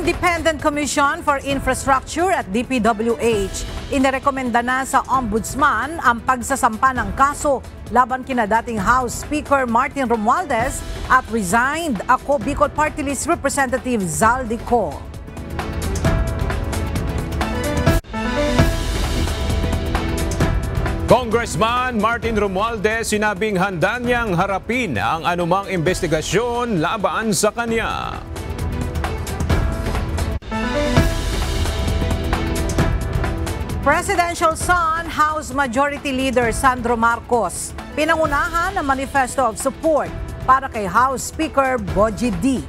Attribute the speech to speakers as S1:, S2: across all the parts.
S1: Independent Commission for Infrastructure at DPWH inirekomenda na sa Ombudsman ang pagsasampa ng kaso laban kina dating House Speaker Martin Romualdez at resigned ako Bicol Party List Representative Zaldico.
S2: Congressman Martin Romualdez sinabing handa niyang harapin ang anumang investigasyon laban sa kanya.
S1: Presidential son, House Majority Leader Sandro Marcos, pinangunahan ng manifesto of support para kay House Speaker Bogie D.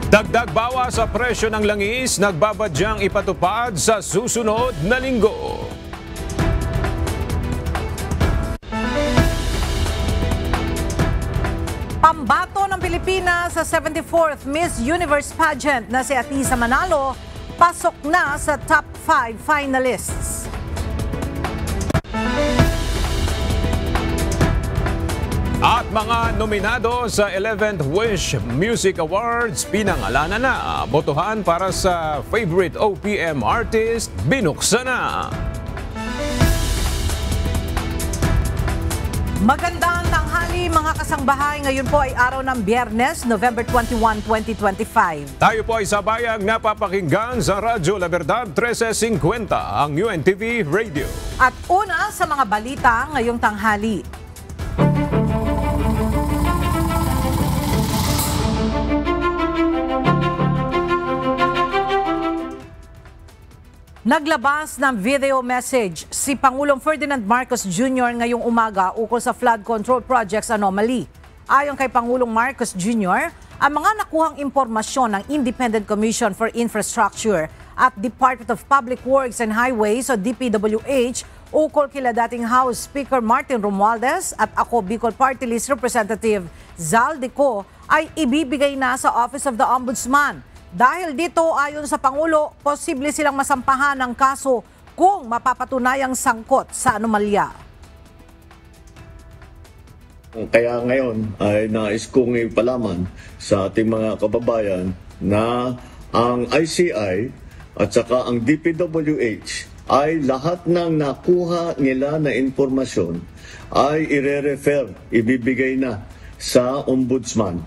S2: Dagdag bawas sa presyo ng langis, nagbabadyang ipatupad sa susunod na linggo.
S1: Pambato ng Pilipinas sa 74th Miss Universe pageant na si Atisa Manalo, pasok na sa top 5 finalists.
S2: At mga nominado sa 11th Wish Music Awards, pinangalanan na. Botohan para sa favorite OPM artist, binuksan na.
S1: Magandang tanghali mga kasangbahay. Ngayon po ay araw ng Biyernes, November 21, 2025.
S2: Tayo po ay sabayang napapakinggan sa Radyo La Verdad 1350, ang UNTV Radio.
S1: At una sa mga balita ngayong tanghali. Naglabas ng video message si Pangulong Ferdinand Marcos Jr. ngayong umaga ukol sa flood control projects anomaly. Ayon kay Pangulong Marcos Jr., ang mga nakuhang impormasyon ng Independent Commission for Infrastructure at Department of Public Works and Highways o DPWH ukol kila dating House Speaker Martin Romualdez at ako Bicol Party List Representative Zaldico ay ibibigay na sa Office of the Ombudsman. Dahil dito, ayon sa Pangulo, posible silang masampahan ng kaso kung mapapatunayang sangkot sa anomalya.
S3: Kaya ngayon ay nais kong ipalaman sa ating mga kababayan na ang ICI at saka ang DPWH ay lahat ng nakuha nila na impormasyon ay ire-refer, ibibigay na sa Ombudsman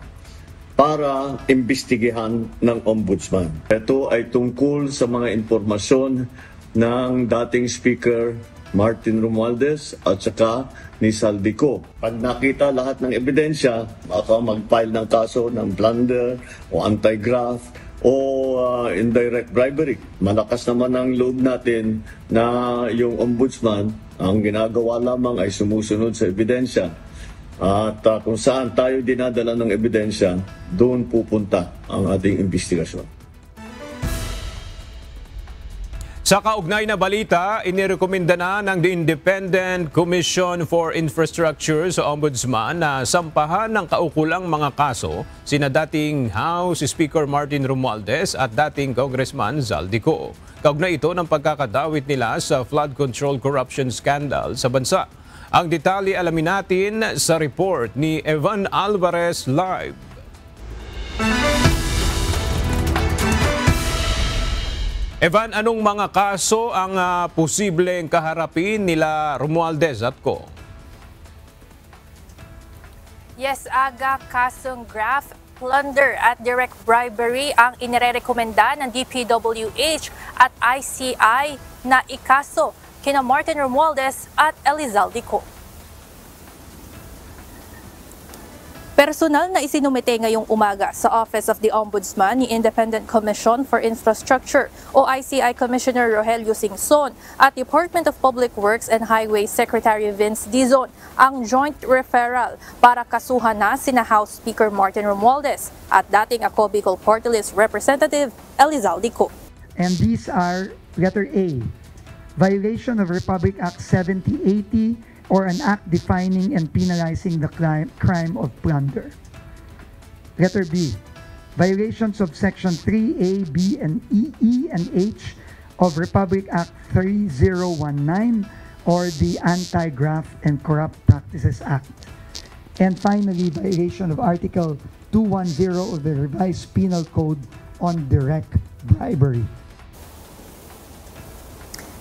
S3: para imbestigahan ng Ombudsman. Ito ay tungkol sa mga impormasyon ng dating Speaker Martin Romualdez at saka ni Zaldico. Pag nakita lahat ng ebidensya, baka mag-file ng kaso ng plunder o anti-graft o indirect bribery. Malakas naman ang loob natin na yung Ombudsman, ang ginagawa lamang ay sumusunod sa ebidensya. At kung saan tayo dinadala ng ebidensya, doon pupunta ang ating investigasyon.
S2: Sa kaugnay na balita, inirekomenda na ng The Independent Commission for Infrastructure sa Ombudsman na sampahan ng kaukulang mga kaso sina dating House Speaker Martin Romualdez at dating Congressman Zaldico. Kaugnay ito ng pagkakadawit nila sa flood control corruption scandal sa bansa. Ang detalye alamin natin sa report ni Evan Alvarez live. Evan, anong mga kaso ang posibleng kaharapin nila Romualdez at Co?
S4: Yes, Aga, kasong graft, plunder at direct bribery ang inirekomenda ng DPWH at ICI na ikaso kina Martin Romualdez at Zaldico. Personal na isinumite ngayong umaga sa Office of the Ombudsman ni Independent Commission for Infrastructure o ICI Commissioner Rogelio Singson at Department of Public Works and Highways Secretary Vince Dizon ang joint referral para kasuhan na sina House Speaker Martin Romualdez at dating ako Bicol Party List Representative Zaldico.
S5: And these are letter A, violation of Republic Act 7080 or an act defining and penalizing the crime of plunder. Letter B, violations of Section 3A, B, and E, and H of Republic Act 3019 or the Anti-Graft and Corrupt Practices Act. And finally, violation of Article 210 of the Revised Penal Code on direct bribery.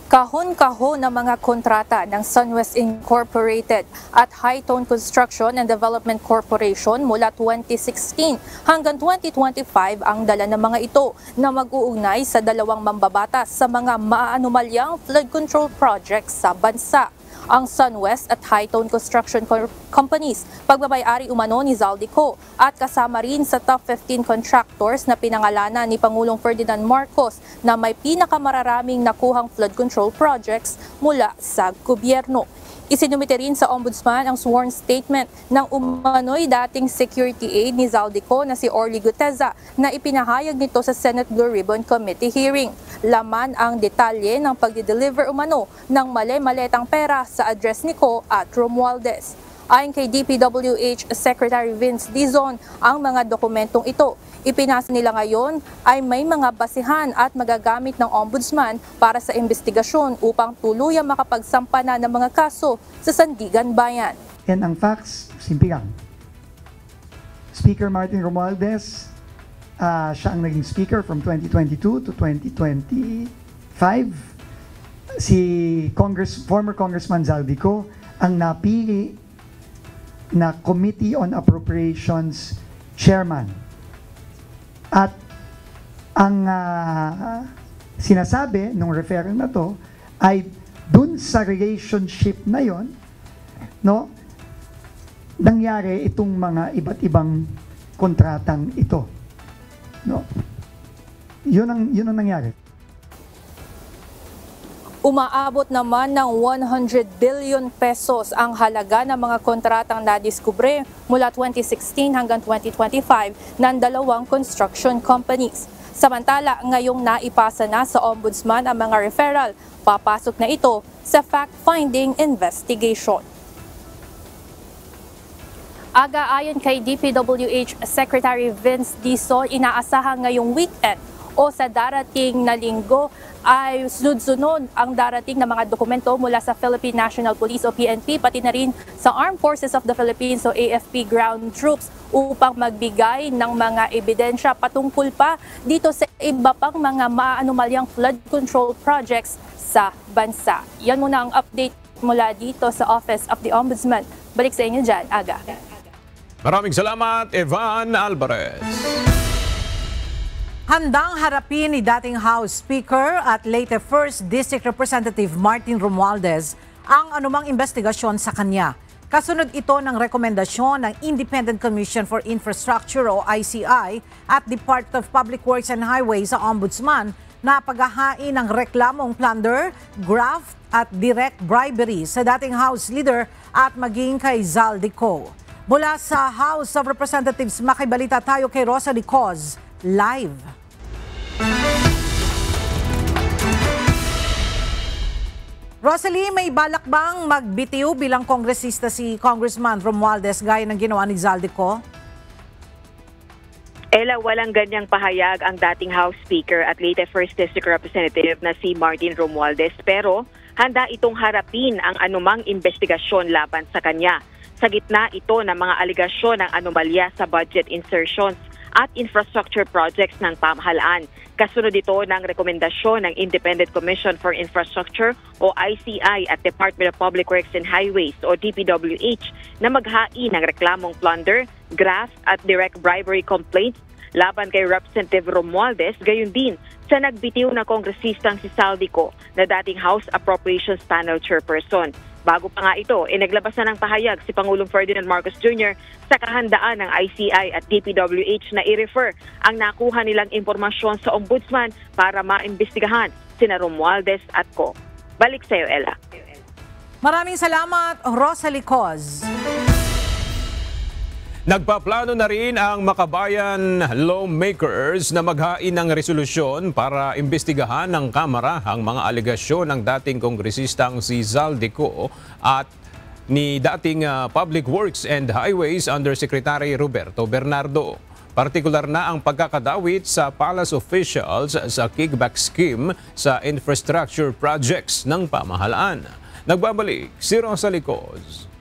S4: Kahon-kahon ng mga kontrata ng SunWest Incorporated at Hightone Construction and Development Corporation mula 2016 hanggang 2025 ang dala ng mga ito na mag-uugnay sa dalawang mambabatas sa mga maanomalyang flood control projects sa bansa. Ang SunWest at Hightone Construction Companies, pagbabay-ari umano ni Zaldico at kasama rin sa top 15 contractors na pinangalanan ni Pangulong Ferdinand Marcos na may pinakamararaming nakuhang flood control projects mula sa gobyerno. Isinumite rin sa Ombudsman ang sworn statement ng umano'y dating security aide ni Zaldico na si Orly Guteza na ipinahayag nito sa Senate Blue Ribbon Committee hearing. Laman ang detalye ng pagdi-deliver umano ng mali-maletang pera sa address ni Co at Romualdez. Ayon kay DPWH Secretary Vince Dizon, ang mga dokumentong ito ipinasa nila ngayon ay may mga basihan at magagamit ng Ombudsman para sa investigasyon upang tuluyang makapagsampa na ng mga kaso sa Sandigan Bayan.
S5: And ang facts, simple lang. Speaker Martin Romualdez, siya ang naging speaker from 2022 to 2025. Si former Congressman Zaldico ang napili na Committee on Appropriations Chairman. At ang sinasabi nung referral na to ay dun sa relationship na yon, no, nangyari itong mga iba't ibang kontratang ito. No? Yun ang nangyari.
S4: Umaabot naman ng 100 billion pesos ang halaga ng mga kontratang nadiskubre mula 2016 hanggang 2025 ng dalawang construction companies. Samantala, ngayong naipasa na sa Ombudsman ang mga referral, papasok na ito sa fact-finding investigation. Aga ayon kay DPWH Secretary Vince Dizon, inaasahan ngayong weekend o sa darating na linggo ay sunod-sunod ang darating na mga dokumento mula sa Philippine National Police o PNP pati na rin sa Armed Forces of the Philippines o AFP ground troops upang magbigay ng mga ebidensya patungkol pa dito sa iba pang mga maanomalyang flood control projects sa bansa. Yan muna ang update mula dito sa Office of the Ombudsman. Balik sa inyo dyan, Aga.
S2: Maraming salamat, Evan Alvarez.
S1: Handang harapin ni dating House Speaker at Leyte 1st District Representative Martin Romualdez ang anumang investigasyon sa kanya. Kasunod ito ng rekomendasyon ng Independent Commission for Infrastructure o ICI at Department of Public Works and Highways sa Ombudsman na paghahain ng reklamong plunder, graft at direct bribery sa dating House Leader at maging kay Zaldico. Mula sa House of Representatives, makibalita tayo kay Rosalie Coz, live. Rosalie, may balak bang magbitiw bilang kongresista si Congressman Romualdez gaya ng ginawa ni Zaldico?
S6: Ella, walang ganyang pahayag ang dating House Speaker at Leyte 1st District Representative na si Martin Romualdez, pero handa itong harapin ang anumang investigasyon laban sa kanya. Sa gitna ito ng mga aligasyon ng anomalya sa budget insertions at infrastructure projects ng pamahalaan. Kasunod ito ng rekomendasyon ng Independent Commission for Infrastructure o ICI at Department of Public Works and Highways o DPWH na maghain ng reklamong plunder, graft at direct bribery complaints laban kay Representative Romualdez, gayon din sa nagbitiw na kongresistang si Zaldico na dating House Appropriations Panel Chairperson. Bago pa nga ito, naglabas na ng pahayag si Pangulong Ferdinand Marcos Jr. sa kahandaan ng ICI at DPWH na i-refer ang nakuha nilang impormasyon sa Ombudsman para maimbestigahan sina Romualdez at Co. Balik sa iyo, Ella.
S1: Maraming salamat, Rosalie Coz.
S2: Nagpaplano na rin ang Makabayan lawmakers na maghain ng resolusyon para imbestigahan ng Kamara ang mga alegasyon ng dating kongresistang si Zaldico at ni dating Public Works and Highways Undersecretary Roberto Bernardo. Partikular na ang pagkakadawit sa palace officials sa kickback scheme sa infrastructure projects ng pamahalaan. Nagbabalik si Rosalie Coz.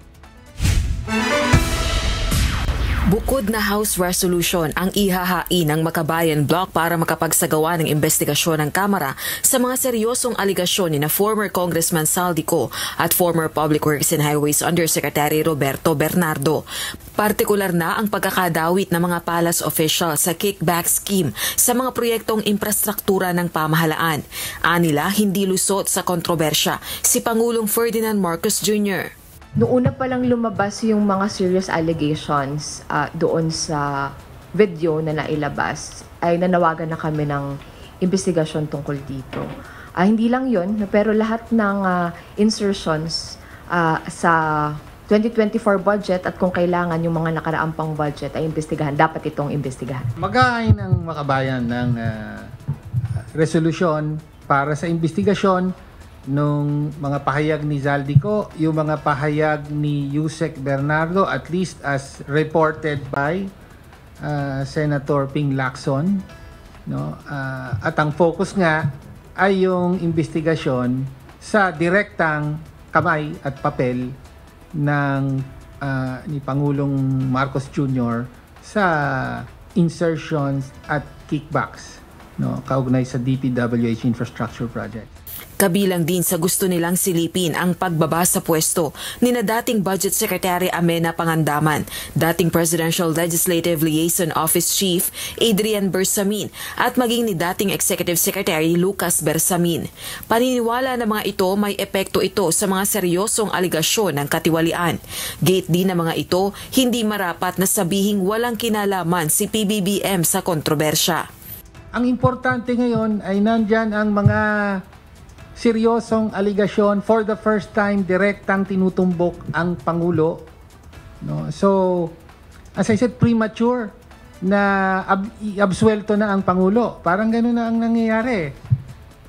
S7: Bukod na House Resolution ang ihahain ng Makabayan Block para makapagsagawa ng investigasyon ng Kamara sa mga seryosong aligasyon ni na former Congressman Saldico at former Public Works and Highways Undersecretary Roberto Bernardo. Partikular na ang pagkakadawit ng mga palace official sa kickback scheme sa mga proyektong infrastruktura ng pamahalaan. Anila, hindi lusot sa kontrobersya si Pangulong Ferdinand Marcos Jr.
S8: Noong una pa lang lumabas yung mga serious allegations doon sa video na nailabas, ay nanawagan na kami ng investigasyon tungkol dito. Hindi lang yun, pero lahat ng insertions sa 2024 budget at kung kailangan yung mga nakaraang pang budget ay investigahan, dapat itong investigahan.
S9: Mag-aay ng Makabayan ng resolusyon para sa investigasyon nung mga pahayag ni Zaldico, yung mga pahayag ni Yusek Bernardo, at least as reported by Senator Ping Lacson, no? At ang focus nga ay yung investigasyon sa direktang kamay at papel ng ni Pangulong Marcos Jr. sa insertions at kickbacks, no? Kaugnay sa DPWH infrastructure project.
S7: Kabilang din sa gusto nilang silipin ang pagbaba sa pwesto ni na dating Budget Secretary Amena Pangandaman, dating Presidential Legislative Liaison Office Chief Adrian Bersamin at maging ni dating Executive Secretary Lucas Bersamin. Paniniwala na mga ito may epekto ito sa mga seryosong aligasyon ng katiwalian. Gate din na mga ito hindi marapat na sabihing walang kinalaman si PBBM sa kontrobersya.
S9: Ang importante ngayon ay nandyan ang mga seryosong aligasyon. For the first time, direktang tinutumbok ang Pangulo. No? So, as I said, premature na absuelto na ang Pangulo. Parang gano'n na ang nangyayari.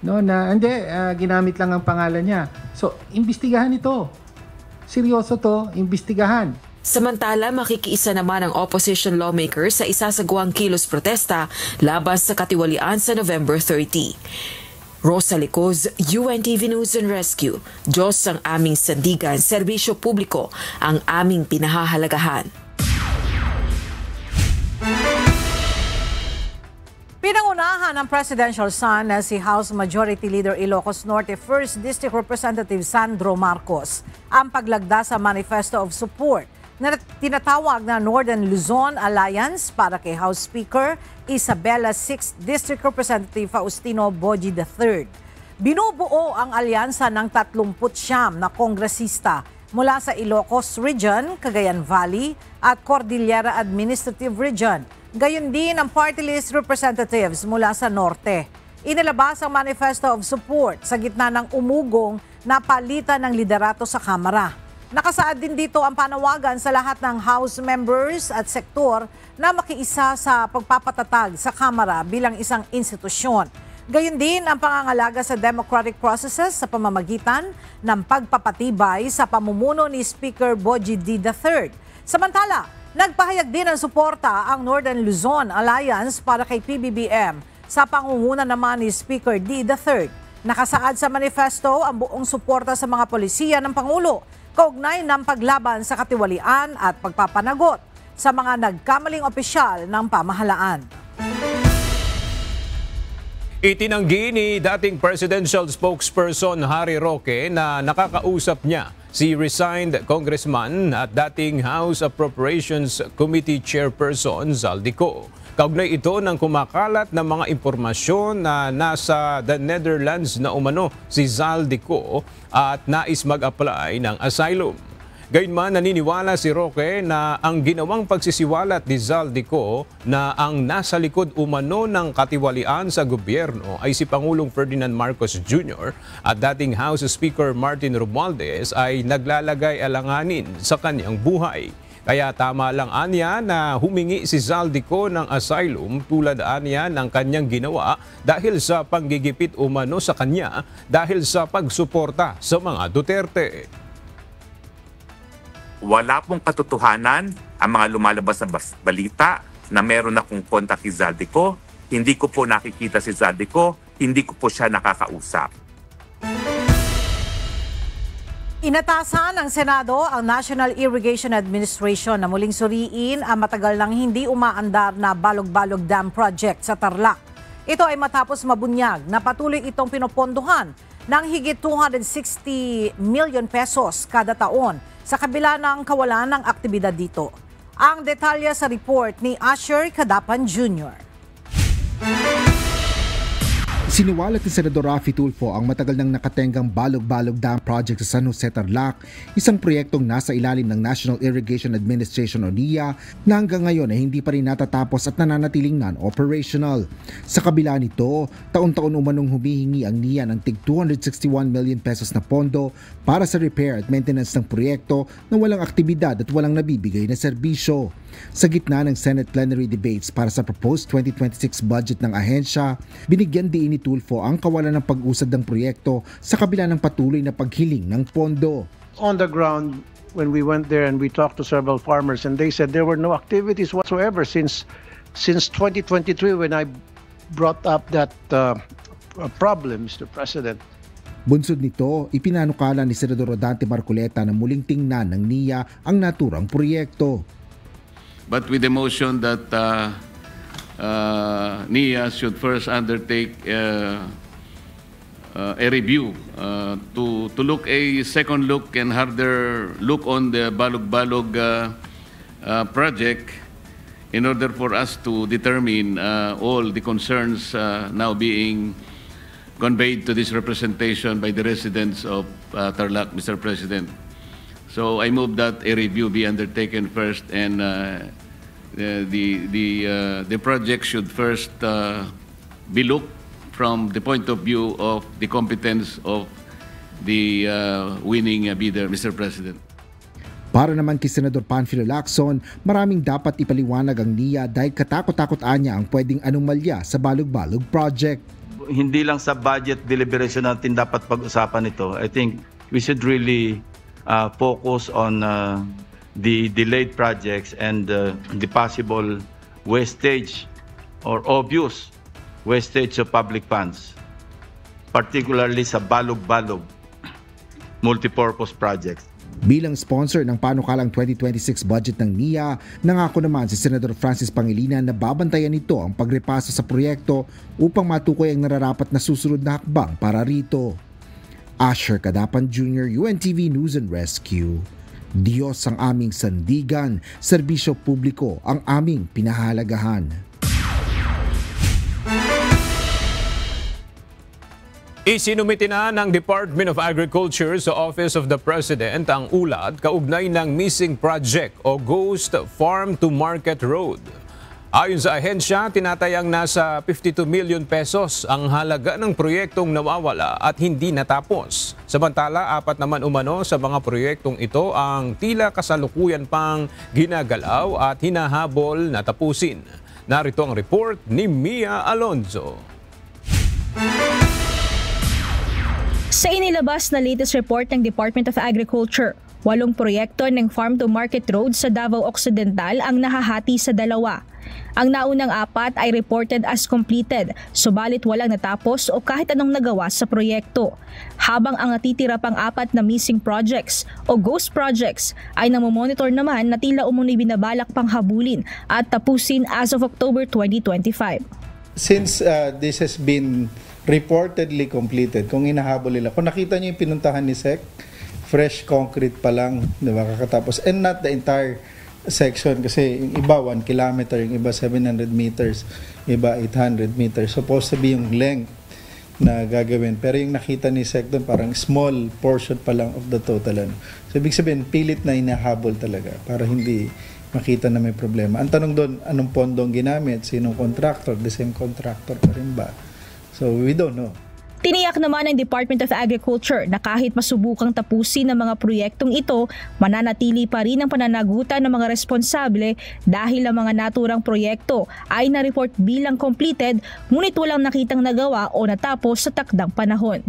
S9: No? Na, hindi, ginamit lang ang pangalan niya. So, imbestigahan ito. Seryoso to, imbestigahan.
S7: Samantala, makikiisa naman ang opposition lawmakers sa isasagawang kilos protesta laban sa katiwalian sa November 30. Rosa Licoz, UNTV News and Rescue. Diyos ang aming sandigan, serbisyo publiko ang aming pinahahalagahan.
S1: Pinangunahan ng presidential son na si House Majority Leader Ilocos Norte 1st District Representative Sandro Marcos ang paglagda sa Manifesto of Support na tinatawag na Northern Luzon Alliance para kay House Speaker Isabela 6th District Representative Faustino Boji III. Binubuo ang alyansa ng 39 na kongresista mula sa Ilocos Region, Cagayan Valley at Cordillera Administrative Region. Gayon din ang party list representatives mula sa Norte. Inilabas ang Manifesto of Support sa gitna ng umugong na palitan ng liderato sa Kamara. Nakasaad din dito ang panawagan sa lahat ng House members at sektor na makiisa sa pagpapatatag sa Kamara bilang isang institusyon. Gayon din ang pangangalaga sa democratic processes sa pamamagitan ng pagpapatibay sa pamumuno ni Speaker Boji D. III. Samantala, nagpahayag din ng suporta ang Northern Luzon Alliance para kay PBBM sa pangunguna naman ni Speaker D. III. Nakasaad sa manifesto ang buong suporta sa mga polisiya ng Pangulo kaugnay ng paglaban sa katiwalian at pagpapanagot sa mga nagkamaling opisyal ng pamahalaan.
S2: Itinanggi ni dating presidential spokesperson Harry Roque na nakakausap niya si resigned congressman at dating House Appropriations Committee Chairperson Zaldico. Kaugnay ito ng kumakalat na mga impormasyon na nasa the Netherlands na umano si Zaldico at nais mag-apply ng asylum. Gayunman, naniniwala si Roque na ang ginawang pagsisiwalat ni Zaldico na ang nasa likod umano ng katiwalian sa gobyerno ay si Pangulong Ferdinand Marcos Jr. at dating House Speaker Martin Romualdez ay naglalagay alanganin sa kanyang buhay. Kaya tama lang anya na humingi si Zaldico ng asylum tulad anya ng kanyang ginawa dahil sa panggigipit umano sa kanya dahil sa pagsuporta sa mga Duterte.
S10: Wala pong katotohanan ang mga lumalabas na balita na meron akong kontak si Zaldico. Hindi ko po nakikita si Zaldico, hindi ko po siya nakakausap.
S1: Inatasan ng Senado ang National Irrigation Administration na muling suriin ang matagal nang hindi umaandar na Balog-Balog Dam Project sa Tarlac. Ito ay matapos mabunyag na patuloy itong pinopondohan ng higit 260 million pesos kada taon sa kabila ng kawalan ng aktibidad dito. Ang detalye sa report ni Asher Cadapan Jr.
S11: Siniwalat ni Senador Raffy Tulfo ang matagal nang nakatenggang Balog-Balog Dam Project sa San Jose, Tarlac, isang proyektong nasa ilalim ng National Irrigation Administration o NIA na hanggang ngayon ay hindi pa rin natatapos at nananatiling non-operational. Sa kabila nito, taon-taon umanong humihingi ang NIA ng tig 261 million pesos na pondo para sa repair at maintenance ng proyekto na walang aktibidad at walang nabibigay na serbisyo. Sa gitna ng Senate plenary debates para sa proposed 2026 budget ng ahensya, binigyan diin ni Tulfo ang kawalan ng pag-usad ng proyekto sa kabila ng patuloy na paghiling ng pondo.
S12: On the ground, when we went there and we talked to several farmers, and they said there were no activities whatsoever since 2023 when I brought up that problem, Mr. President.
S11: Bunsod nito, ipinanukala ni Senador Rodante Marcoleta na muling tingnan ng NIA ang naturang proyekto.
S13: But with the motion that NIA should first undertake a review to look a second look and harder look on the Balog-Balog project in order for us to determine all the concerns now being conveyed to this representation by the residents of Tarlac, Mr. President. So I move that a review be undertaken first, and the project should first be looked from the point of view of the competence of the winning bidder, Mr. President.
S11: Para naman kay Senador Panfilo Lacson, maraming dapat ipaliwanag ang NIA dahil katakot-takotan niya ang pwedeng anomalya sa Balog-Balog project.
S14: Hindi lang sa budget deliberation natin dapat pag-usapan ito. I think we should really focus on the delayed projects and the possible wastage or obvious wastage of public funds, particularly sa Balog-Balog multipurpose projects.
S11: Bilang sponsor ng panukalang 2026 budget ng NIA, nangako naman si Senador Francis Pangilinan na babantayan nito ang pagrepaso sa proyekto upang matukoy ang nararapat na susunod na hakbang para rito. Asher Cadapan Jr., UNTV News and Rescue. Diyos ang aming sandigan, serbisyo publiko ang aming pinahalagahan.
S2: Isinumiti na ng Department of Agriculture sa Office of the President ang ulat kaugnay ng missing project o Ghost Farm to Market Road. Ayon sa ahensya, tinatayang nasa 52 million pesos ang halaga ng proyektong nawawala at hindi natapos. Samantala, 4 naman umano sa mga proyektong ito ang tila kasalukuyan pang ginagalaw at hinahabol na tapusin. Narito ang report ni Mia Alonzo.
S15: Sa inilabas na latest report ng Department of Agriculture, 8 proyekto ng Farm to Market Road sa Davao Occidental ang nahahati sa 2. Ang naunang 4 ay reported as completed, subalit walang natapos o kahit anong nagawa sa proyekto. Habang ang natitira pang 4 na missing projects o ghost projects ay namomonitor naman na tila umunoy binabalak pang habulin at tapusin as of October 2025.
S16: Since this has been reportedly completed, kung hinahabol nila, kung nakita niyo yung pinuntahan ni SEC, fresh concrete pa lang, di ba, kakatapos, and not the entire section kasi yung iba 1 kilometer, yung iba 700 meters, iba 800 meters. Supposed to be yung length na gagawin. Pero yung nakita ni SEC doon, parang small portion pa lang of the total. So ibig sabihin, pilit na inahabol talaga para hindi makita na may problema. Ang tanong doon, anong pondong ginamit? Sinong contractor? The same contractor pa rin ba? So we don't know.
S15: Tiniyak naman ng Department of Agriculture na kahit masubukang tapusin ng mga proyektong ito, mananatili pa rin ang pananagutan ng mga responsable dahil ang mga naturang proyekto ay na-report bilang completed ngunit walang nakitang nagawa o natapos sa takdang panahon.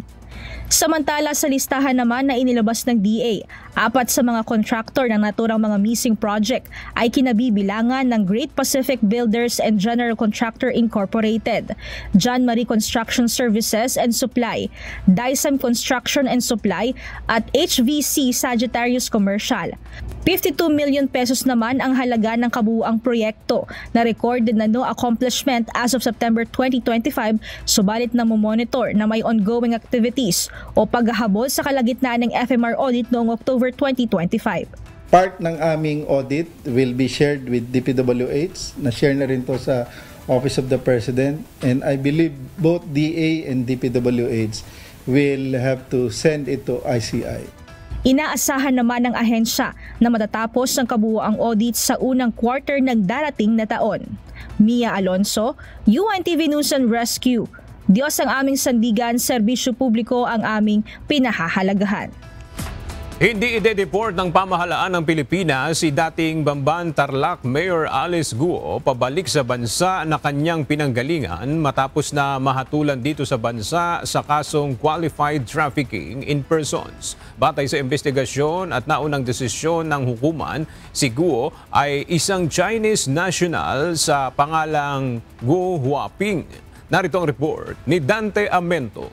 S15: Samantala sa listahan naman na inilabas ng DA, 4 sa mga kontraktor ng naturang mga missing project ay kinabibilangan ng Great Pacific Builders and General Contractor Incorporated, John Marie Construction Services and Supply, Dysam Construction and Supply at HVC Sagittarius Commercial. 52 million pesos naman ang halaga ng kabuuang proyekto na recorded na no accomplishment as of September 2025, subalit na monitor na may ongoing activities o paghahabol sa kalagitnaan ng FMR audit noong October 2025.
S16: Part ng aming audit will be shared with DPWH, na-share na rin to sa Office of the President, and I believe both DA and DPWH will have to send it to ICI.
S15: Inaasahan naman ng ahensya na matatapos ang kabuuang audit sa unang quarter ng darating na taon. Mia Alonso, UNTV News and Rescue. Diyos ang aming sandigan, serbisyo publiko ang aming pinahahalagahan.
S2: Hindi ide-deport ng pamahalaan ng Pilipinas si dating Bamban Tarlac Mayor Alice Guo pabalik sa bansa na kanyang pinanggalingan matapos na mahatulan dito sa bansa sa kasong qualified trafficking in persons. Batay sa investigasyon at naunang desisyon ng hukuman, si Guo ay isang Chinese national sa pangalang Guo Huaping. Narito ang report ni Dante Amento.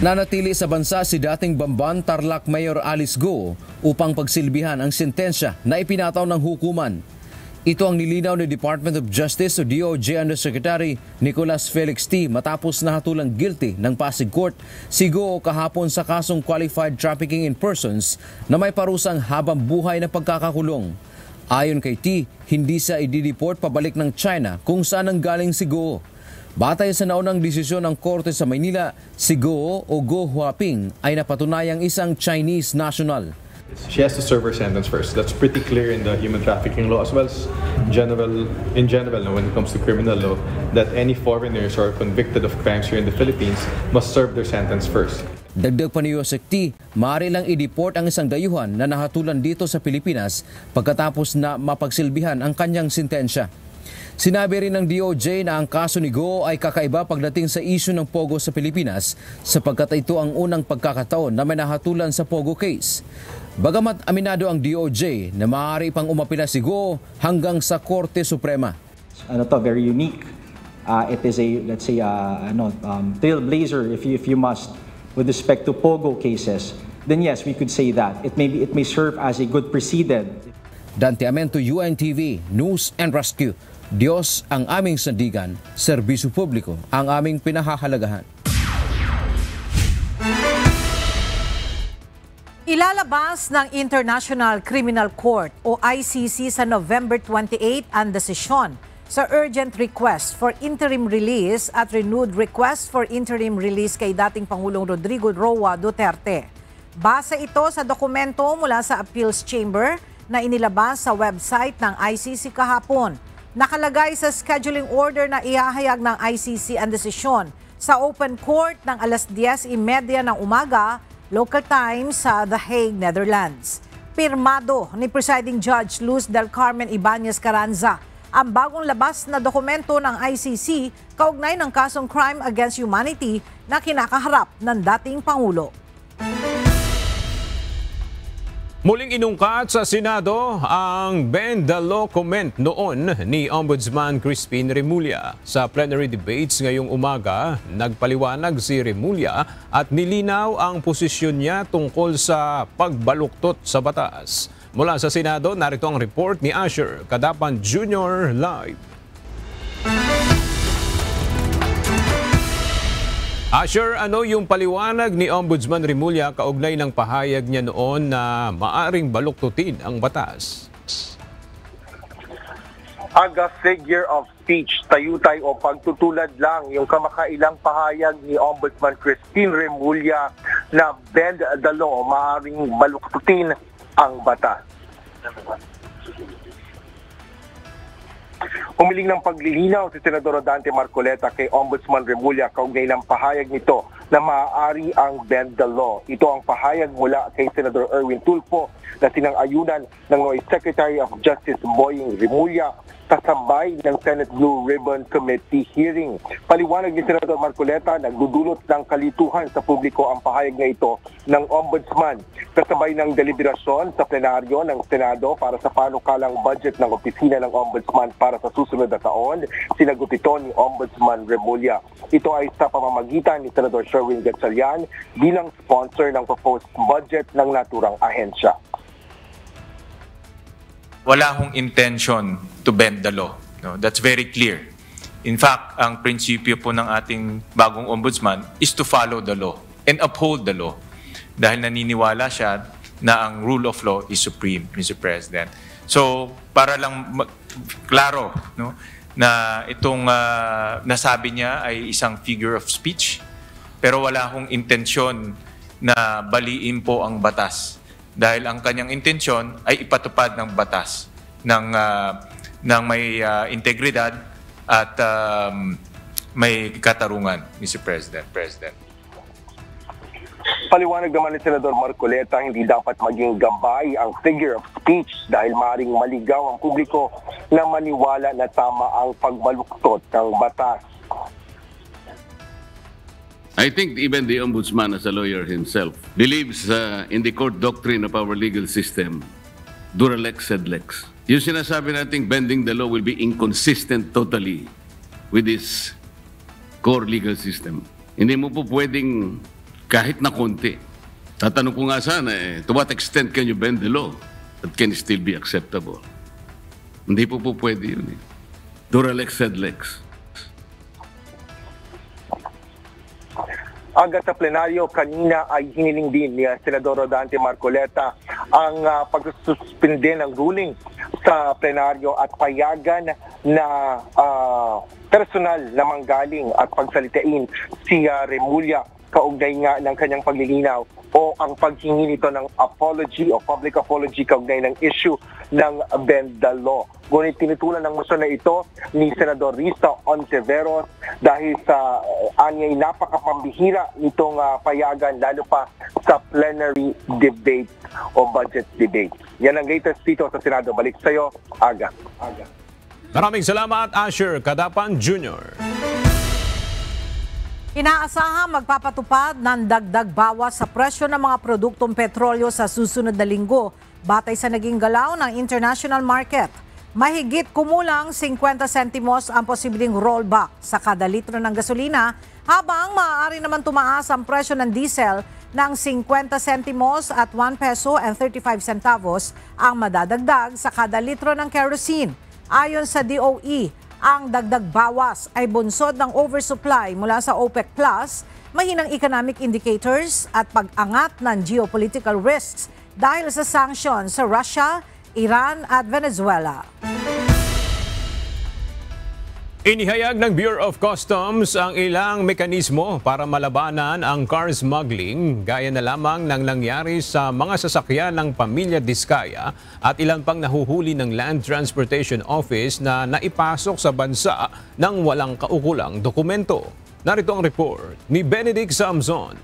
S17: Nanatili sa bansa si dating Bamban Tarlac Mayor Alice Guo upang pagsilbihan ang sentensya na ipinataw ng hukuman. Ito ang nilinaw ni Department of Justice o DOJ Undersecretary Nicolas Felix T. matapos nahatulang guilty ng Pasig Court si Guo kahapon sa kasong qualified trafficking in persons na may parusang habang buhay na pagkakakulong. Ayon kay T, hindi siya i-deport pabalik ng China kung saan ang galing si Guo. Batay sa naunang desisyon ng Korte sa Maynila, si Guo o Guo Huaping ay napatunayang isang Chinese national.
S18: She has to serve her sentence first. That's pretty clear in the human trafficking law as well as in general when it comes to criminal law, that any foreigners who are convicted of crimes here in the Philippines must serve their sentence first.
S17: Dagdag pa ni Yosek T, maaari lang i-deport ang isang dayuhan na nahatulan dito sa Pilipinas pagkatapos na mapagsilbihan ang kanyang sentensya. Sinabi rin ng DOJ na ang kaso ni Guo ay kakaiba pagdating sa isyu ng Pogo sa Pilipinas sapagkat ito ang unang pagkakataon na may nahatulan sa Pogo case. Bagamat aminado ang DOJ na maaari pang umapila si Guo hanggang sa Korte Suprema.
S19: Very unique. It is a, let's say, trailblazer if you must with respect to Pogo cases. Then yes, we could say that. It may serve as a good precedent.
S17: Dante Amento, UNTV News and Rescue. Diyos ang aming sandigan, serbisyo publiko ang aming pinahahalagahan.
S1: Ilalabas ng International Criminal Court o ICC sa November 28 ang desisyon sa urgent request for interim release at renewed request for interim release kay dating Pangulong Rodrigo Roa Duterte. Base ito sa dokumento mula sa Appeals Chamber na inilabas sa website ng ICC kahapon. Nakalagay sa scheduling order na ihahayag ng ICC ang desisyon sa open court ng alas 10:30 ng umaga, local time sa The Hague, Netherlands. Pirmado ni Presiding Judge Luz del Carmen Ibanez Carranza ang bagong labas na dokumento ng ICC kaugnay ng kasong crime against humanity na kinakaharap ng dating Pangulo.
S2: Muling inungkat sa Senado ang bend the law comment noon ni Ombudsman Crispin Remulla. Sa plenary debates ngayong umaga, nagpaliwanag si Remulla at nilinaw ang posisyon niya tungkol sa pagbaluktot sa batas. Mula sa Senado, narito ang report ni Asher Cadapan Jr. Live. Asher, ano yung paliwanag ni Ombudsman Remulla kaugnay ng pahayag niya noon na maaring baluktutin ang batas?
S20: Aga figure of speech, tayutay o pagtutulad lang yung kamakailang pahayag ni Ombudsman Crispin Remulla na bend the law, maaring baluktutin ang batas. Humiling ng paglilinaw si Senador Dante Marcoleta kay Ombudsman Remulla kaugnay ng pahayag nito na maaari ang bend the law. Ito ang pahayag mula kay Senador Erwin Tulfo na sinang-ayunan ng Secretary of Justice Boying Remulla kasabay ng Senate Blue Ribbon Committee hearing. Paliwanag ni Senador Marcoleta, nagdudulot ng kalituhan sa publiko ang pahayag na ito ng Ombudsman. Kasabay ng deliberasyon sa plenaryo ng Senado para sa panukalang budget ng opisina ng Ombudsman para sa susunod na taon, sinagot ito ni Ombudsman Remulla. Ito ay sa pamamagitan ni Senador Sherwin Gatchalian bilang sponsor ng proposed budget ng naturang ahensya.
S21: Wala hong intention to bend the law. No? That's very clear. In fact, ang prinsipyo po ng ating bagong ombudsman is to follow the law and uphold the law. Dahil naniniwala siya na ang rule of law is supreme, Mr. President. So, para lang klaro, no, na itong nasabi niya ay isang figure of speech, pero wala hong intensyon na baliin po ang batas. Dahil ang kanyang intensyon ay ipatupad ng batas ng may integridad at may katarungan, Mr. President.
S20: Paliwanag naman ni Senador Marcoleta, hindi dapat maging gabay ang figure of speech dahil maaaring maligaw ang publiko na maniwala na tama ang pagbaluktot ng batas.
S13: I think even the Ombudsman as a lawyer himself believes in the court doctrine of our legal system, dura lex sed lex. Yung sinasabi nating bending the law will be inconsistent totally with this core legal system. Hindi mo po pwedeng kahit na konti. Tatanong ko nga sana, to what extent can you bend the law that can still be acceptable? Hindi po pwede yun. Dura lex sed lex.
S20: Agad sa plenaryo, kanina ay hiniling din ni Senador Rodante Marcoleta ang pagsuspinde ng ruling sa plenaryo at payagan na personal na manggaling at pagsalitain si Remulla kaugnay nga ng kanyang paglilinaw o ang paghingi nito ng apology o public apology kaugnay ng issue ng bend the law. Ngunit tinutulan ng motion na ito ni Senador Risa Ontiveros dahil sa anyay napakapambihira nitong payagan lalo pa sa plenary debate o budget debate. Yan ang latest dito sa Senado. Balik sa iyo, Aga.
S2: Maraming salamat, Asher Cadapan Jr.
S1: Inaasahang magpapatupad ng dagdag bawas sa presyo ng mga produktong petrolyo sa susunod na linggo batay sa naging galaw ng international market. Mahigit kumulang 50 sentimos ang posibleng rollback sa kada litro ng gasolina habang maaari naman tumaas ang presyo ng diesel ng 50 sentimos at 1 peso and 35 centavos ang madadagdag sa kada litro ng kerosene. Ayon sa DOE, ang dagdag bawas ay bunsod ng oversupply mula sa OPEC+, mahinang economic indicators at pag-angat ng geopolitical risks dahil sa sanctions sa Russia, Iran at Venezuela.
S2: Inihayag ng Bureau of Customs ang ilang mekanismo para malabanan ang car smuggling gaya na lamang ng nangyari sa mga sasakyan ng Pamilya Diskaya at ilan pang nahuhuli ng Land Transportation Office na naipasok sa bansa ng walang kaukulang dokumento. Narito ang report ni Benedict Samson.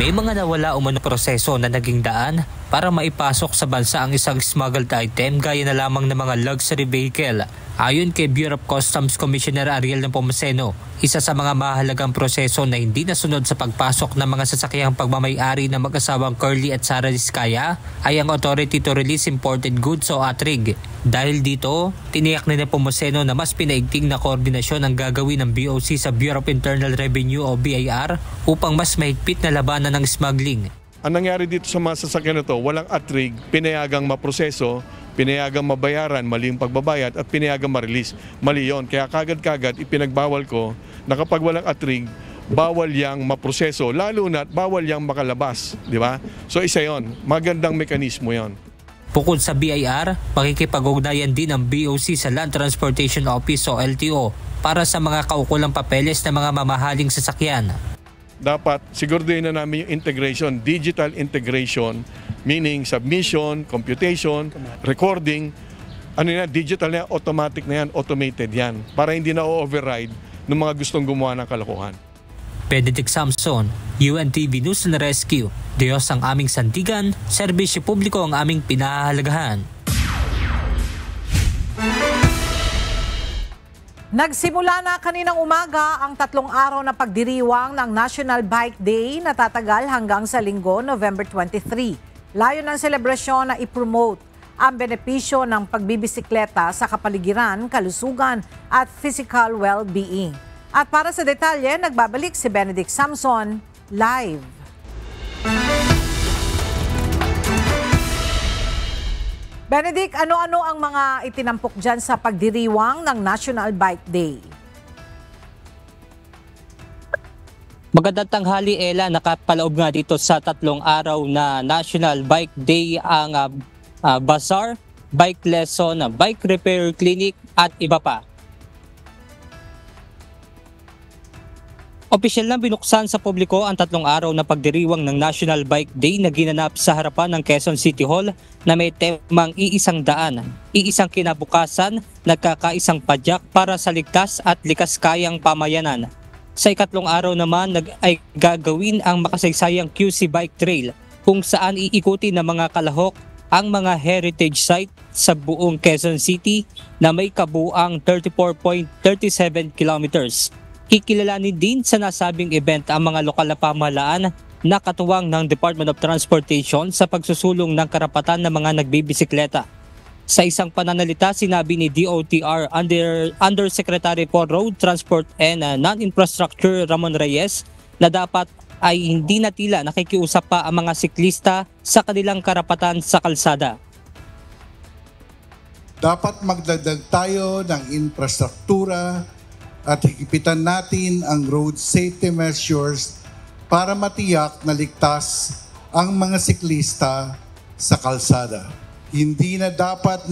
S22: May mga nawala umano proseso na naging daan para maipasok sa bansa ang isang smuggled item gaya na lamang ng mga luxury vehicle. Ayon kay Bureau of Customs Commissioner Ariel Nepomuceno, isa sa mga mahalagang proseso na hindi nasunod sa pagpasok ng mga sasakyang pagmamay-ari ng mag-asawang Curly at Sara Diskaya ay ang Authority to Release Imported Goods o ATRIG. Dahil dito, tiniyak ni Nepomuceno na mas pinaigting na koordinasyon ang gagawin ng BOC sa Bureau of Internal Revenue o BIR upang mas mahigpit na labanan ng smuggling.
S23: Ang nangyari dito sa mga sasakyan na ito, walang ATRIG, pinayagang maproseso, pinayagang mabayaran, mali yung pagbabayad at pinayagang ma-release. Mali yun. Kaya kagad-kagad ipinagbawal ko na kapag walang ATRIG, bawal yang maproseso, lalo na bawal yang makalabas. Di ba? So isa yon, magandang mekanismo yon.
S22: Bukod sa BIR, makikipag-ugnayan din ang BOC sa Land Transportation Office o LTO para sa mga kaukulang papeles ng mga mamahaling sasakyan.
S23: Dapat siguraduhin na namin yung integration, digital integration, meaning submission, computation, recording, digital na yan, automatic na yan, automated yan, para hindi na override ng mga gustong gumawa ng kalokohan.
S22: Benedict Samson, UNTV News and Rescue. Diyos ang aming sandigan, serbisyo publiko ang aming pinahahalagahan.
S1: Nagsimula na kaninang umaga ang 3 araw na pagdiriwang ng National Bike Day na tatagal hanggang sa Linggo, November 23. Layo ng selebrasyon na i-promote ang benepisyo ng pagbibisikleta sa kapaligiran, kalusugan at physical well-being. At para sa detalye, nagbabalik si Benedict Samson live. Benedict, ano-ano ang mga itinampok dyan sa pagdiriwang ng National Bike Day?
S22: Magandang tanghali, Ella. Nakapalaob nga dito sa 3 araw na National Bike Day ang bazaar, bike lesson, bike repair clinic at iba pa. Opisyal na binuksan sa publiko ang 3 araw na pagdiriwang ng National Bike Day na ginanap sa harapan ng Quezon City Hall na may temang iisang daan, iisang kinabukasan, nagkakaisang padyak para sa ligtas at likas kayang pamayanan. Sa ikatlong araw naman ay gagawin ang makasaysayang QC Bike Trail kung saan iikuti ng mga kalahok ang mga heritage site sa buong Quezon City na may kabuuang 34.37 kilometers. Kikilalanin din sa nasabing event ang mga lokal na pamahalaan na katuwang ng Department of Transportation sa pagsusulong ng karapatan ng mga nagbibisikleta. Sa isang pananalita, sinabi ni DOTR Undersecretary for Road Transport and Non-Infrastructure Ramon Reyes na dapat ay hindi na tila nakikiusap pa ang mga siklista sa kanilang karapatan sa kalsada.
S3: Dapat magdagdag tayo ng infrastruktura at higipitan natin ang road safety measures para matiyak na ligtas ang mga siklista sa kalsada. Hindi na dapat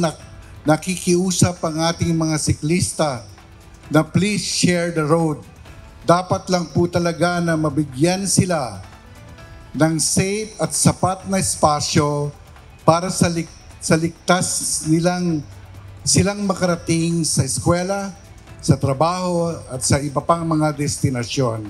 S3: nakikiusap ang ating mga siklista na please share the road. Dapat lang po talaga na mabigyan sila ng safe at sapat na espasyo para sa ligtas silang makarating sa eskwela, sa trabaho at sa iba pang mga destinasyon.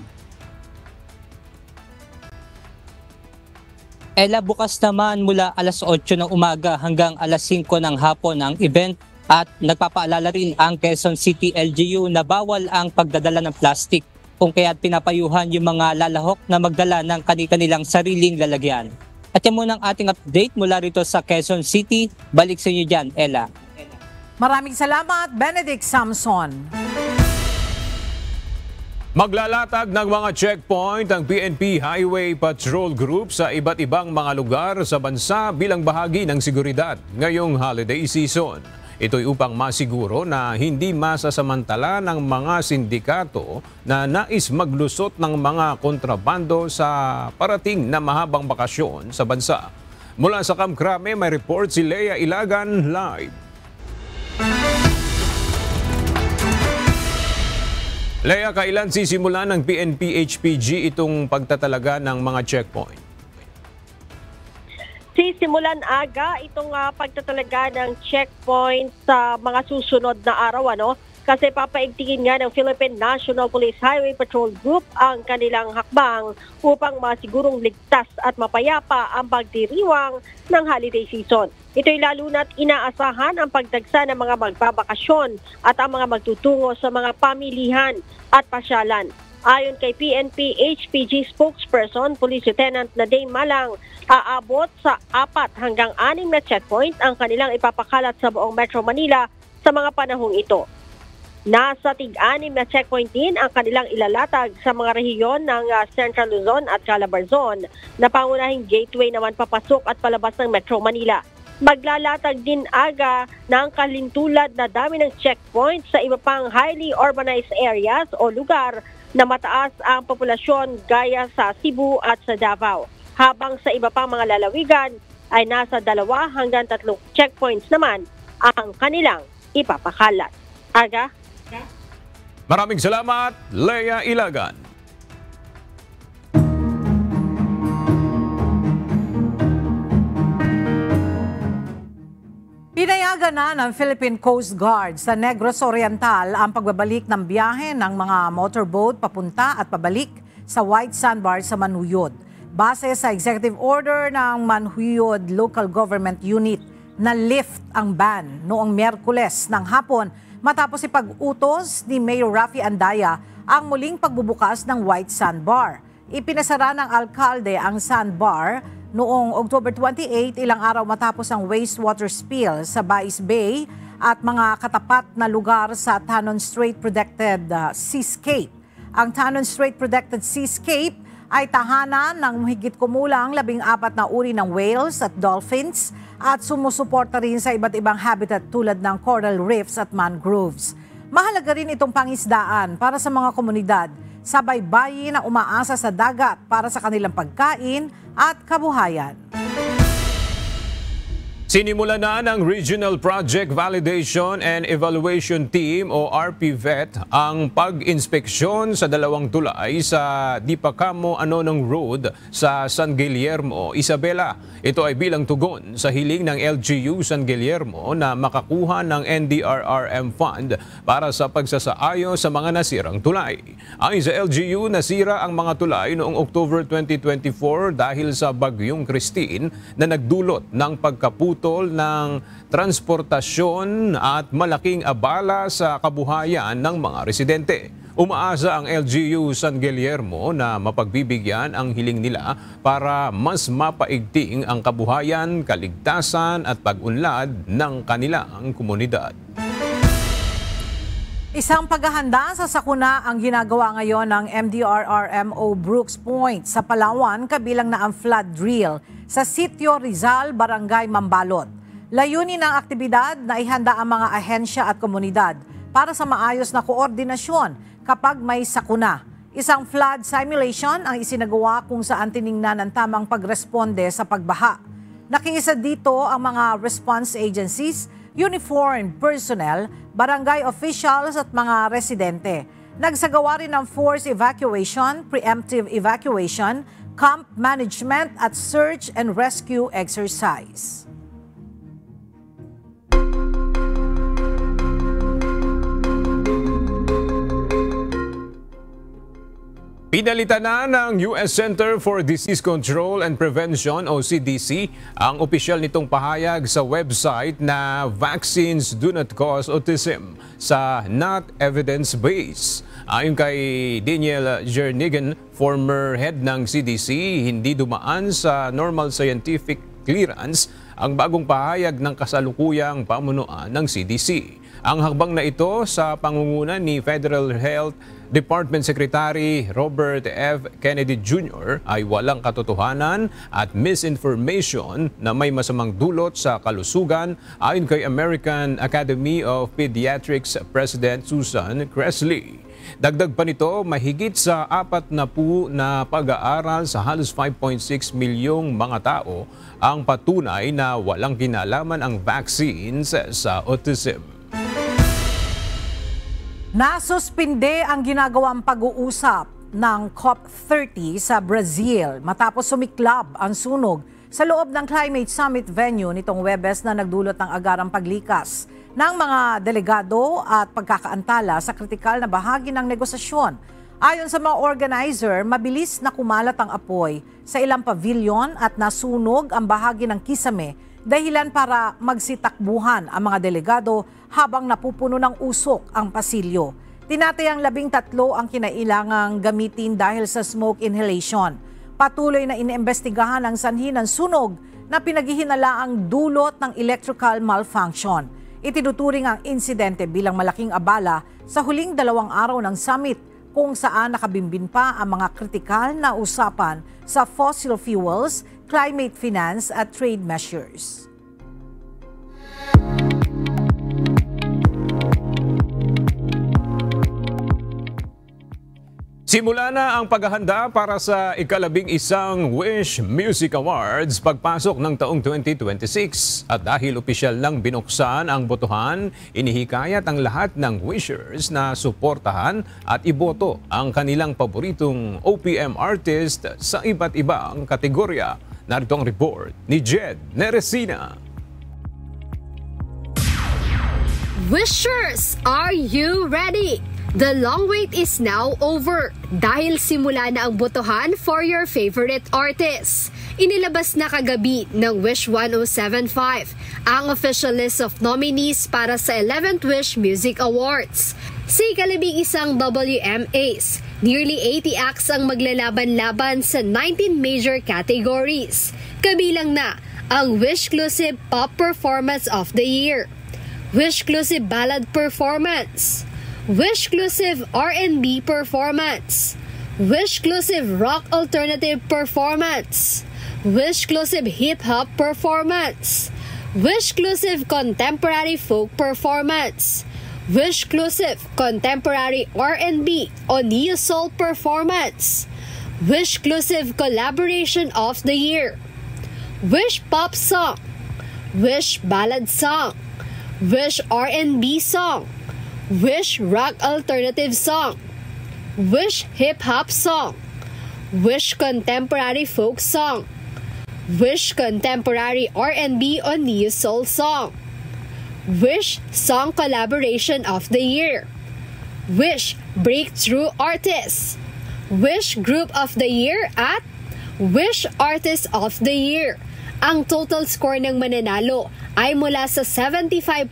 S22: Ella, bukas naman mula alas 8 ng umaga hanggang alas 5 ng hapon ang event at nagpapaalala rin ang Quezon City LGU na bawal ang pagdadala ng plastic kung kaya't pinapayuhan yung mga lalahok na magdala ng kanilang sariling lalagyan. At yan muna ang ating update mula rito sa Quezon City. Balik sa inyo dyan, Ella.
S1: Maraming salamat, Benedict Samson.
S2: Maglalatag ng mga checkpoint ang PNP Highway Patrol Group sa iba't ibang mga lugar sa bansa bilang bahagi ng seguridad ngayong holiday season. Ito'y upang masiguro na hindi masasamantala ng mga sindikato na nais maglusot ng mga kontrabando sa parating na mahabang bakasyon sa bansa. Mula sa Kamkrame, may report si Lea Ilagan live. Lea, kailan sisimulan ng PNP HPG itong pagtatalaga ng mga checkpoint?
S4: Sisimulan aga itong pagtatalaga ng checkpoint sa mga susunod na araw, kasi papaigtingin nga ng Philippine National Police Highway Patrol Group ang kanilang hakbang upang masigurong ligtas at mapayapa ang pagdiriwang ng holiday season. Ito'y lalo na't inaasahan ang pagdagsa ng mga magbabakasyon at ang mga magtutungo sa mga pamilihan at pasyalan. Ayon kay PNP HPG spokesperson, Police Lieutenant Nadine Malang, aabot sa 4 hanggang 6 na checkpoint ang kanilang ipapakalat sa buong Metro Manila sa mga panahong ito. Nasa tig-6 na checkpoint din ang kanilang ilalatag sa mga rehiyon ng Central Luzon at Calabarzon na pangunahing gateway naman papasok at palabas ng Metro Manila. Maglalatag din aga ng kalintulad na dami ng checkpoint sa iba pang highly urbanized areas o lugar na mataas ang populasyon gaya sa Cebu at sa Davao. Habang sa iba pang mga lalawigan ay nasa 2 hanggang 3 checkpoints naman ang kanilang ipapakalat. Aga?
S2: Maraming salamat, Lea Ilagan.
S1: Pinayagan na ng Philippine Coast Guard sa Negros Oriental ang pagbabalik ng biyahe ng mga motorboat papunta at pabalik sa White Sandbar sa Manuyod. Base sa executive order ng Manhuyod Local Government Unit na lift ang ban noong Miyerkules ng hapon matapos ipag-utos ni Mayor Raffy Andaya ang muling pagbubukas ng White Sandbar. Ipinasara ng alkalde ang sandbar noong October 28, ilang araw matapos ang wastewater spill sa Bais Bay at mga katapat na lugar sa Tanon Strait Protected Seascape. Ang Tanon Strait Protected Seascape ay tahanan ng mahigit kumulang 14 na uri ng whales at dolphins at sumusuporta rin sa iba't ibang habitat tulad ng coral reefs at mangroves. Mahalaga rin itong pangisdaan para sa mga komunidad sa baybayin na umaasa sa dagat para sa kanilang pagkain at kabuhayan.
S2: Sinimula na ng Regional Project Validation and Evaluation Team o RPVET ang pag-inspeksyon sa dalawang tulay sa Dipacamo Anonong Road sa San Guillermo, Isabela. Ito ay bilang tugon sa hiling ng LGU San Guillermo na makakuha ng NDRRM Fund para sa pagsasaayos sa mga nasirang tulay. Ayon sa LGU, nasira ang mga tulay noong October 2024 dahil sa Bagyong Christine na nagdulot ng pagkaputol ng transportasyon at malaking abala sa kabuhayan ng mga residente. Umaasa ang LGU San Guillermo na mapagbibigyan ang hiling nila para mas mapaigting ang kabuhayan, kaligtasan at pag-unlad ng kanilang komunidad.
S1: Isang paghahanda sa sakuna ang ginagawa ngayon ng MDRRMO Brooks Point sa Palawan kabilang na ang flood drill sa Sitio Rizal, Barangay Mambalot. Layunin ng aktibidad na ihanda ang mga ahensya at komunidad para sa maayos na koordinasyon kapag may sakuna. Isang flood simulation ang isinagawa kung saan tiningnan ang tamang pagresponde sa pagbaha. Nakiisa dito ang mga response agencies, uniformed personnel, barangay officials at mga residente. Nagsagawa rin ng force evacuation, preemptive evacuation, camp management at search and rescue exercise.
S2: Pinalitan na ng US Center for Disease Control and Prevention o CDC ang opisyal nitong pahayag sa website na vaccines do not cause autism sa not evidence-based. Ayon kay Daniel Jernigan, former head ng CDC, hindi dumaan sa normal scientific clearance ang bagong pahayag ng kasalukuyang pamunuan ng CDC. Ang hakbang na ito sa pangunguna ni Federal Health Department Secretary Robert F. Kennedy Jr. ay walang katotohanan at misinformation na may masamang dulot sa kalusugan ayon kay American Academy of Pediatrics President Susan Kresley. Dagdag pa nito, mahigit sa 40 na pag-aaral sa halos 5.6 milyong mga tao ang patunay na walang kinalaman ang vaccines sa autism.
S1: Nasuspinde ang ginagawang pag-uusap ng COP30 sa Brazil matapos sumiklab ang sunog sa loob ng Climate Summit venue nitong Huwebes na nagdulot ng agarang paglikas ng mga delegado at pagkakaantala sa kritikal na bahagi ng negosasyon. Ayon sa mga organizer, mabilis na kumalat ang apoy sa ilang pavilion at nasunog ang bahagi ng kisame dahilan para magsitakbuhan ang mga delegado habang napupuno ng usok ang pasilyo. Tinatayang 13 ang kinailangang gamitin dahil sa smoke inhalation. Patuloy na iniimbestigahan ang sanhi ng sunog na pinaghihinalaang dulot ng electrical malfunction. Itinuturing ang insidente bilang malaking abala sa huling 2 araw ng summit kung saan nakabimbin pa ang mga kritikal na usapan sa fossil fuels, climate finance at trade measures.
S2: Simula na ang paghahanda para sa ika-11 Wish Music Awards pagpasok ng taong 2026. At dahil opisyal lang binuksan ang botohan, inihikayat ang lahat ng wishers na suportahan at iboto ang kanilang paboritong OPM artist sa iba't ibang kategorya. Narito ang report ni Jed Neresina.
S5: Wishers, are you ready? The long wait is now over dahil simula na ang botohan for your favorite artists. Inilabas na kagabi ng Wish 1075 ang official list of nominees para sa 11th Wish Music Awards. Sa ika-11 WMAs, nearly 80 acts ang maglalaban-laban sa 19 major categories. Kabilang na ang Wishclusive Pop Performance of the Year, Wishclusive Ballad Performance, Wishclusive R&B Performance, Wishclusive Rock Alternative Performance, Wishclusive Hip Hop Performance, Wishclusive Contemporary Folk Performance, Wishclusive Contemporary R&B o Neo Soul Performance, Wishclusive Collaboration of the Year, Wish Pop Song, Wish Ballad Song, Wish R&B Song, Wish Rock Alternative Song, Wish Hip Hop Song, Wish Contemporary Folk Song, Wish Contemporary R&B o Neo Soul Song, Wish Song Collaboration of the Year, Wish Breakthrough Artist, Wish Group of the Year at Wish Artist of the Year. Ang total score ng mananalo ay mula sa 75%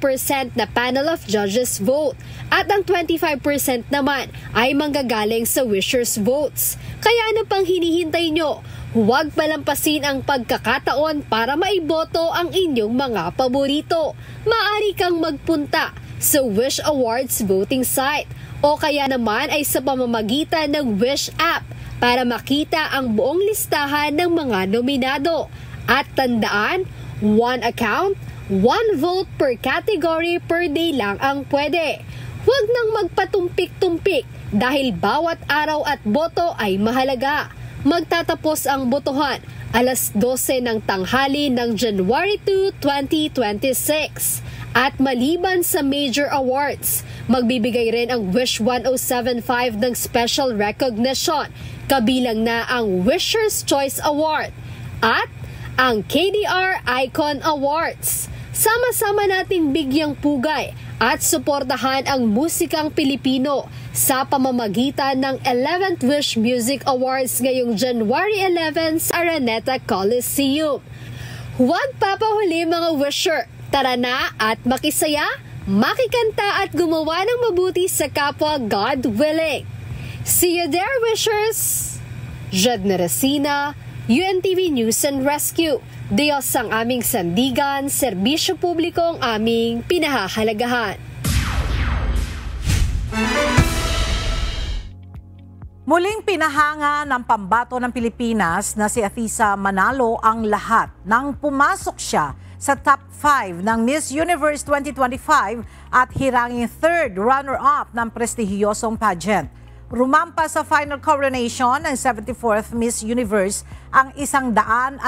S5: na panel of judges vote at ang 25% naman ay manggagaling sa wishers votes. Kaya ano pang hinihintay nyo? Huwag palampasin ang pagkakataon para maiboto ang inyong mga paborito. Maaari kang magpunta sa Wish Awards voting site o kaya naman ay sa pamamagitan ng Wish app para makita ang buong listahan ng mga nominado. At tandaan, 1 account, 1 vote per category per day lang ang pwede. Huwag nang magpatumpik-tumpik dahil bawat araw at boto ay mahalaga. Magtatapos ang botohan alas 12 ng tanghali ng January 2, 2026. At maliban sa major awards, magbibigay rin ang Wish 1075 ng special recognition. Kabilang na ang Wisher's Choice Award at ang KDR Icon Awards. Sama-sama nating bigyang pugay at suportahan ang musikang Pilipino sa pamamagitan ng 11th Wish Music Awards ngayong January 11 sa Araneta Coliseum. Huwag papahuli mga wisher. Tara na at makisaya, makikanta at gumawa ng mabuti sa kapwa, God willing. See you there, wishers! Jedna Resina, UNTV News and Rescue. Diyos ang aming sandigan, serbisyo publiko ang aming pinahahalagahan.
S1: Muling pinahanga ng pambato ng Pilipinas na si Athisa Manalo ang lahat nang pumasok siya sa top 5 ng Miss Universe 2025 at hiranging third runner-up ng prestihiyosong pageant. Rumampa sa final coronation ng 74th Miss Universe ang 119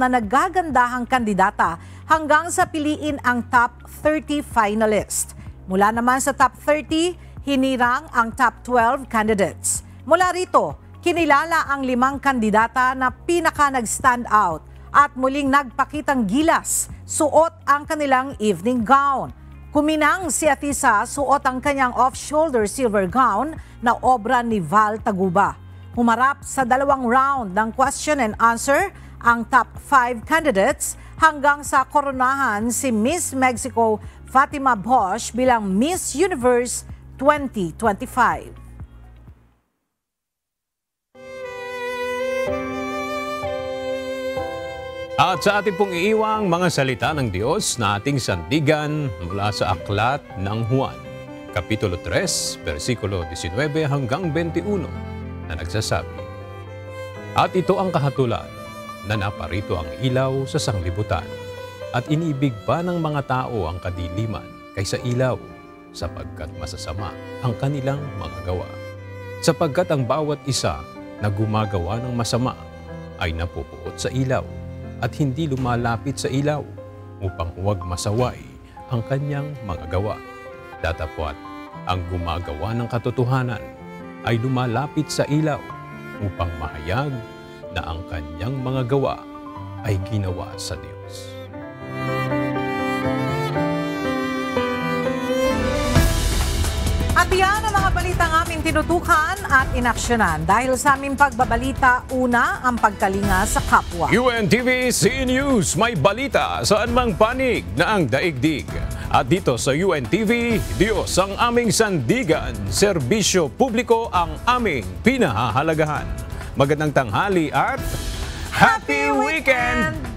S1: na nagagandahang kandidata hanggang sa piliin ang top 30 finalist. Mula naman sa top 30, hinirang ang top 12 candidates. Mula rito, kinilala ang 5 kandidata na pinaka nag-stand out at muling nagpakitang gilas, suot ang kanilang evening gown. Kuminang si Athisa, suot ang kanyang off-shoulder silver gown na obra ni Val Taguba. Humarap sa 2 round ng question and answer ang top 5 candidates hanggang sa koronahan si Miss Mexico Fatima Bosch bilang Miss Universe 2025.
S2: At sa ating pong iiwang mga salita ng Diyos na ating sandigan mula sa aklat ng Juan, Kapitulo 3, versikulo 19 hanggang 21 na nagsasabi, "At ito ang kahatulan na naparito ang ilaw sa sanglibutan, at iniibig pa ng mga tao ang kadiliman kaysa ilaw, sapagkat masasama ang kanilang mga gawa. Sapagkat ang bawat isa na gumagawa ng masama ay napupuot sa ilaw, at hindi lumalapit sa ilaw upang huwag masaway ang kanyang mga gawa. Datapwat, ang gumagawa ng katotohanan ay lumalapit sa ilaw upang mahayag na ang kanyang mga gawa ay ginawa sa Diyos."
S1: At Yan ang mga balitang aming tinutukan at inaksyonan. Dahil sa aming pagbabalita, una ang pagkalinga sa kapwa.
S2: UNTV CE News, may balita saan mang panig na ang daigdig. At dito sa UNTV, Diyos ang aming sandigan, serbisyo publiko ang aming pinahahalagahan. Magandang tanghali at Happy Weekend!